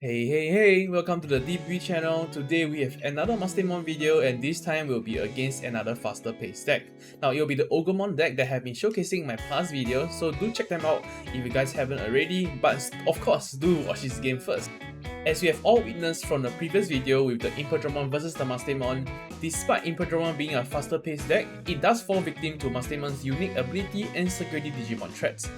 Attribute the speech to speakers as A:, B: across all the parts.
A: Hey, welcome to the DB channel. Today we have another Mastemon video and this time will be against another faster paced deck. Now it will be the Ogremon deck that have been showcasing in my past videos, so do check them out if you guys haven't already, but of course do watch this game first. As we have all witnessed from the previous video with the Imperialdramon versus the Mastemon, despite Imperialdramon being a faster paced deck, it does fall victim to Mastemon's unique ability and security Digimon threats.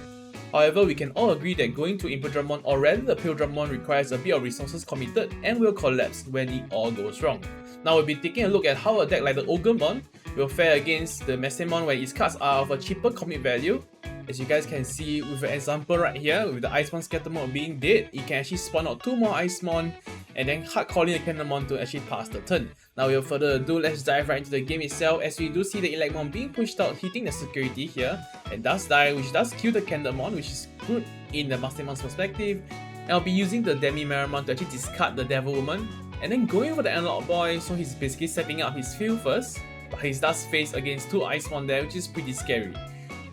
A: However, we can all agree that going to Imperialdramon or rather the Imperialdramon requires a bit of resources committed and will collapse when it all goes wrong. Now we'll be taking a look at how a deck like the Ogremon will fare against the Mastemon where its cards are of a cheaper commit value. As you guys can see with an example right here, with the Eyesmon Scatter Mode being dead, it can actually spawn out 2 more Eyesmon and then hard calling the Candlemon to actually pass the turn. Now without further ado, let's dive right into the game itself as we do see the Electmon being pushed out, hitting the security here and does die, which does kill the Candlemon, which is good in the Mastemon's perspective. And I'll be using the Demi-Meramon to actually discard the Devil Woman and then going for the Analog Boy, so he's basically setting up his field first, but he does face against 2 Eyesmon there, which is pretty scary.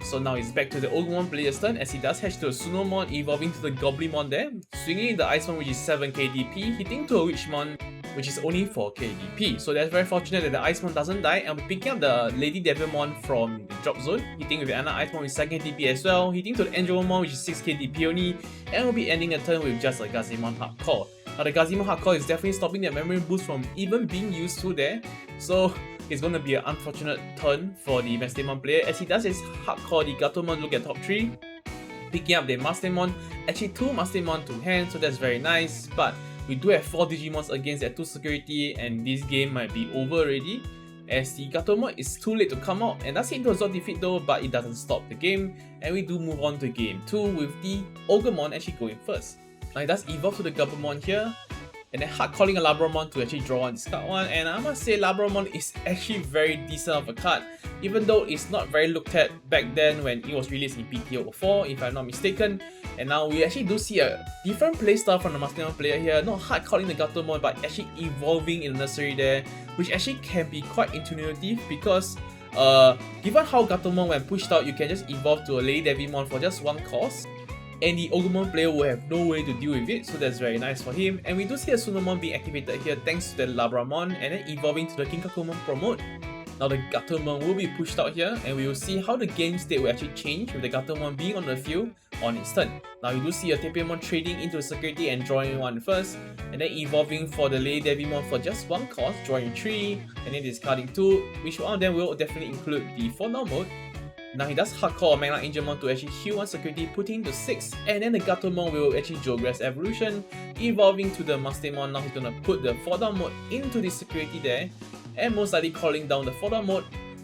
A: So now it's back to the Ogremon player's turn as he does hatch to a Sunomon, evolving to the Goblimon there, swinging the Eyesmon which is 7k DP, hitting to a Witchmon which is only 4k DP. So that's very fortunate that the Eyesmon doesn't die, and we're picking up the Lady Devilmon from the drop zone, hitting with another Eyesmon with 2k DP as well, hitting to the Angelomon which is 6k DP only, and we'll be ending a turn with just a Gazimon Hardcore. Now the Gazimon Hardcore is definitely stopping the memory boost from even being used to there, so it's going to be an unfortunate turn for the Mastemon player as he does his hardcore the Gatomon look at top 3, picking up the Mastemon, actually 2 Mastemon to hand, so that's very nice, but we do have 4 Digimons against that 2 security and this game might be over already as the Gatomon is too late to come out and does hit into a Zord defeat though, but it doesn't stop the game and we do move on to game 2 with the Ogremon actually going first. Now it does evolve to the Gabumon here, and then hard calling a Labramon to actually draw one, discard one, and I must say Labramon is actually very decent of a card, even though it's not very looked at back then when it was released in PTO4 if I'm not mistaken. And now we actually do see a different playstyle from the Mastemon player here, not hard calling the Gatomon but actually evolving in the nursery there, which actually can be quite intuitive because given how Gatomon when pushed out you can just evolve to a Lady Devilmon for just 1 cost, and the Ogremon player will have no way to deal with it, so that's very nice for him. And we do see a Sunomon being activated here thanks to the Labramon and then evolving to the Kinkakumon promote. Now the Gatomon will be pushed out here and we will see how the game state will actually change with the Gatomon being on the field on its turn. Now you do see a Tepiamon trading into security and drawing 1 first, and then evolving for the Lady Devilmon for just 1 cost, drawing 3, and then discarding 2, which one of them will definitely include the 4-down mode. Now he does hardcore a Magna Angelmon to actually heal 1 security, putting to 6, and then the Gatomon will actually Geograss Evolution, evolving to the Mastemon. Now he's gonna put the 4-down mode into the security there, and most likely calling down the 4-down mode,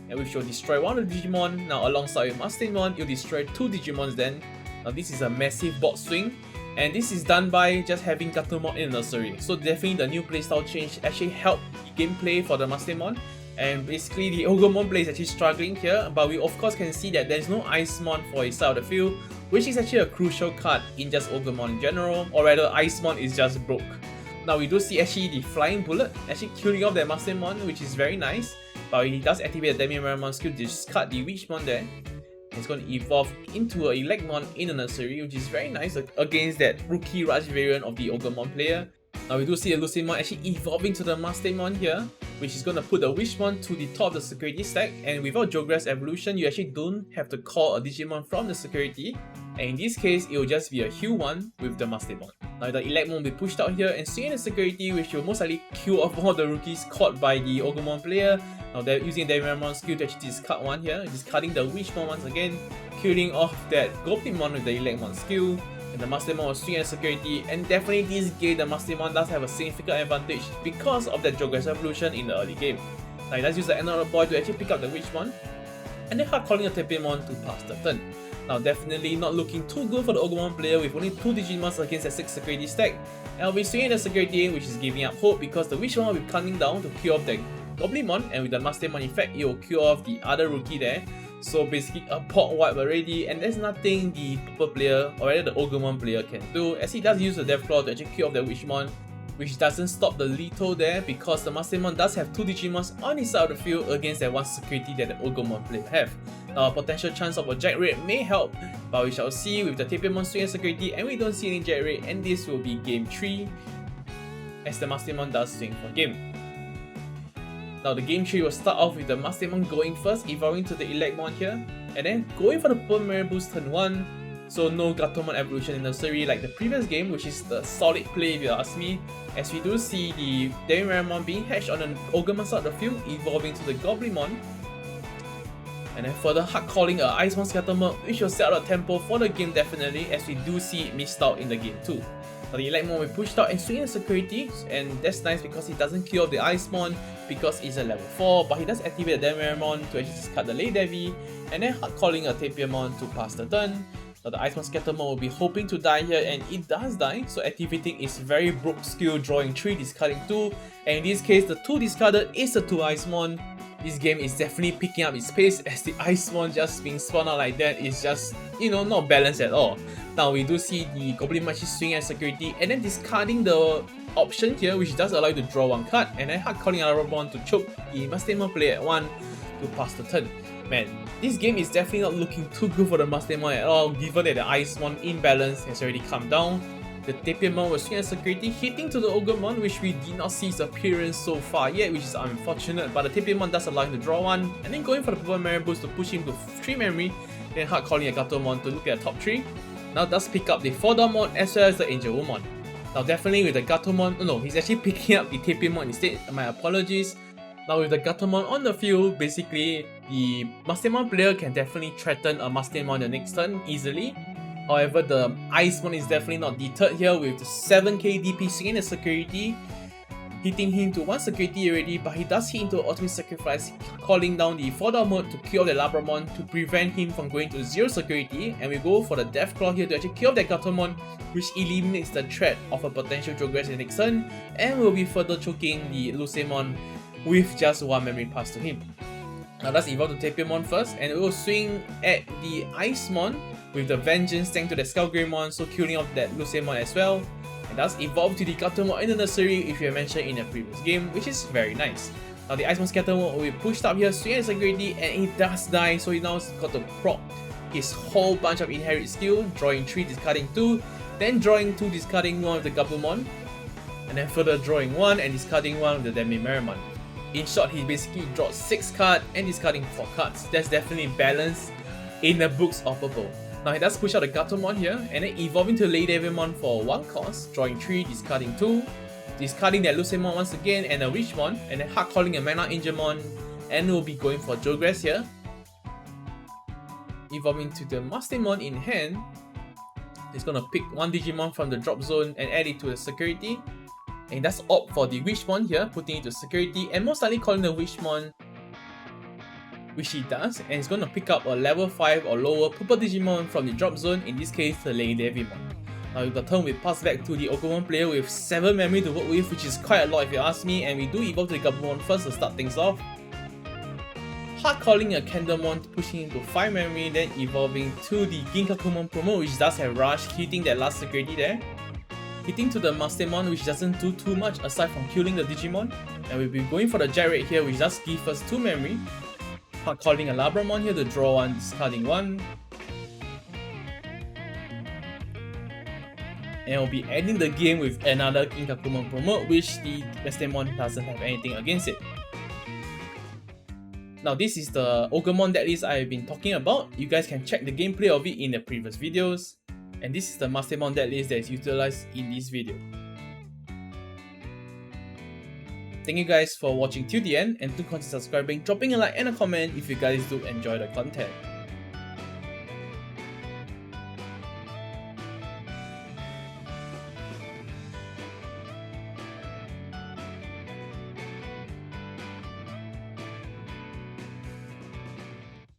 A: and which will destroy 1 of the Digimon. Now alongside with Mastemon, you'll destroy 2 Digimons then. Now this is a massive board swing, and this is done by just having Gatomon in the nursery. So definitely the new playstyle change actually helped the gameplay for the Mastemon. And basically the Ogremon player is actually struggling here, but we of course can see that there is no Eyesmon for his side of the field, which is actually a crucial card in just Ogremon in general, or rather Eyesmon is just broke. Now we do see actually the Flying Bullet actually killing off that Mastemon, which is very nice, but he does activate the Demi-Meramon skill to discard the Witchmon there. It's going to evolve into a Electmon in the nursery, which is very nice against that rookie Raj variant of the Ogremon player. Now we do see a Lucimon actually evolving to the Mastemon here, which is going to put the Wishmon to the top of the security stack, and without Geograss Evolution you actually don't have to call a Digimon from the security, and in this case it will just be a heal 1 with the Mastemon. Now the Electmon will be pushed out here and swinging the security, which will most likely kill off all the rookies caught by the Ogremon player. Now they're using the Demi-Meramon skill to actually discard 1 here, discarding the Wishmon once again, killing off that Goblimon with the Electmon skill. And the Mastemon will swing at security, and definitely this game the Mastemon does have a significant advantage because of that Geograss Evolution in the early game. Now he does use the Analog Boy to actually pick up the Witchmon, and then hard calling a Tepiamon to pass the turn. Now definitely not looking too good for the Ogremon player with only 2 Digimons against a 6 security stack, and I'll be swinging the security which is giving up hope because the Witchmon will be coming down to kill off the Goblimon, and with the Mastemon effect it will kill off the other rookie there. So basically a pot wipe already, and there's nothing the purple player or rather the Ogremon player can do as he does use the Death Claw to actually kill off the Witchmon, which doesn't stop the lethal there because the Mastemon does have 2 Digimons on his side of the field against that 1 security that the Ogremon player have. Now a potential chance of a Jack Raid may help, but we shall see with the Tapiamon swing and security, and we don't see any Jack Raid, and this will be game 3 as the Mastemon does swing for game. Now the game 3 will start off with the Mastemon going first, evolving to the Electmon here, and then going for the Purple Mirror Boost turn 1, so no Gatomon evolution in nursery like the previous game, which is the solid play if you ask me, as we do see the Imperialdramon being hatched on an Ogremon side of the field, evolving to the Goblimon, and then further hard calling a Eyesmon Scattermon, which will set out a tempo for the game definitely, as we do see it missed out in the game 2. Now the Electmon will be pushed out and swing in security, and that's nice because he doesn't kill off the Eyesmon because it's a level 4, but he does activate the Imperialdramon to actually discard the Lay Devi, and then hard calling a Tapiamon to pass the turn. Now the Eyesmon Scattermon will be hoping to die here, and it does die, so activating its very broke skill, drawing 3, discarding 2, and in this case the 2 discarded is the 2 Eyesmon. This game is definitely picking up its pace, as the Eyesmon just being spawned out like that is just, not balanced at all. Now we do see the Goblimon actually swing at security and then discarding the option here, which does allow you to draw 1 card, and then hard calling Eyesmon to choke the Mastemon player at 1 to pass the turn. Man, this game is definitely not looking too good for the Mastemon at all, given that the Eyesmon imbalance has already come down. The Tapiamon will swing at security, hitting to the Ogremon, which we did not see his appearance so far yet, which is unfortunate, but the Tapiamon does allow him to draw 1, and then going for the Purple Mirror Boost to push him to 3 memory, then hard calling a Gatomon to look at the top 3. Now does pick up the Fodormon as well as the Angelwoman. Now definitely with the Gatomon, no, he's actually picking up the Tapiamon instead, my apologies. Now with the Gatomon on the field, basically the Mastemon player can definitely threaten a Mastemon the next turn easily. However, the Eyesmon is definitely not deterred here with the 7k DP swinging the security, hitting him to 1 security already, but he does hit into Ultimate Sacrifice, calling down the 4-down mode to kill the Labramon to prevent him from going to 0 security, and we go for the Death Claw here to actually kill that Gatomon, which eliminates the threat of a potential Progress in the next turn, and will be further choking the Lucemon with just 1 memory pass to him. Now let's evolve to Tapiamon first, and we will swing at the Eyesmon with the Vengeance thanks to the Skullgreymon, so killing off that Lucemon as well. And thus evolve to the Gatomon in the nursery, if you mentioned in the previous game, which is very nice. Now the Eyesmon Scattermon will be pushed up here, swing at security, and he does die, so he now got to proc his whole bunch of inherit skill, drawing 3, discarding 2, then drawing 2, discarding 1 with the Gabumon, and then further drawing 1 and discarding 1 with the Demimeramon. In short, he basically drawed 6 cards and discarding 4 cards. That's definitely balanced in the books of purple. Now he does push out the Gatomon here, and then evolving to Lay Devimon for 1 cost, drawing 3, discarding 2, discarding that Lucemon once again and a Witchmon, and then hard calling a Mana Angelmon, and we'll be going for Jogress here. Evolving to the Mastemon in hand, he's gonna pick 1 Digimon from the drop zone and add it to the security. And that's opt for the Witchmon here, putting it to security, and most likely calling the Witchmon, which he does, and he's going to pick up a level 5 or lower Purple Digimon from the drop zone, in this case the Lay Devimon. Now with the turn we pass back to the Ogremon player with 7 memory to work with, which is quite a lot if you ask me, and we do evolve to the Gabumon first to start things off. Hard calling a Candlemon, pushing into 5 memory, then evolving to the Ginkakumon promo, which does have Rush, hitting that last security there. Hitting to the Mastemon, which doesn't do too much aside from killing the Digimon, and we'll be going for the Jack Raid here, which does give us 2 memory. Hard calling a Labramon here to draw 1, discarding 1. And we'll be ending the game with another Ginkakumon promo, which the Mastemon doesn't have anything against it. Now this is the Ogremon deck list I've been talking about. You guys can check the gameplay of it in the previous videos. And this is the Mastemon deck list that is utilized in this video. Thank you guys for watching till the end, and do consider subscribing, dropping a like and a comment if you guys do enjoy the content.